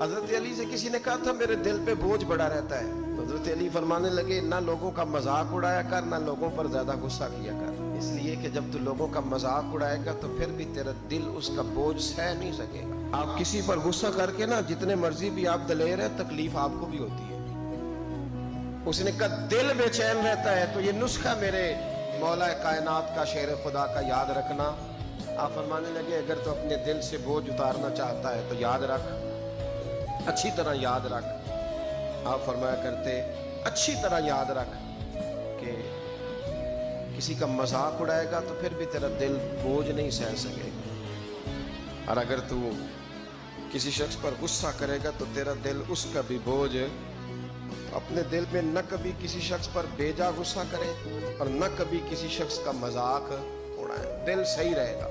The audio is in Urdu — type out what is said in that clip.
حضرت علی سے کسی نے کہا تھا میرے دل پہ بوجھ بڑا رہتا ہے، تو حضرت علی فرمانے لگے نہ لوگوں کا مذاق اڑایا کر، نہ لوگوں پر زیادہ غصہ کیا کر، اس لیے کہ جب تو لوگوں کا مذاق اڑائے گا تو پھر بھی تیرا دل اس کا بوجھ سہ نہیں سکے گا۔ آپ کسی پر غصہ کر کے نا جتنے مرضی بھی آپ دلیر ہیں، تکلیف آپ کو بھی ہوتی ہے۔ اس نے کہا دل بے چین رہتا ہے، تو یہ نسخہ میرے مولا کائنات کا، شیر خدا کا یاد رکھنا۔ آپ فرمانے لگے اگر تو اپنے دل سے بوجھ اتارنا چاہتا ہے تو یاد رکھ، اچھی طرح یاد رکھ۔ آپ فرمایا کرتے اچھی طرح یاد رکھ کہ کسی کا مذاق اڑائے گا تو پھر بھی تیرا دل بوجھ نہیں سہ سکے گا، اور اگر تو کسی شخص پر غصہ کرے گا تو تیرا دل اس کا بھی بوجھ، اپنے دل میں نہ کبھی کسی شخص پر بیجا غصہ کرے اور نہ کبھی کسی شخص کا مذاق اڑائے، دل صحیح رہے گا۔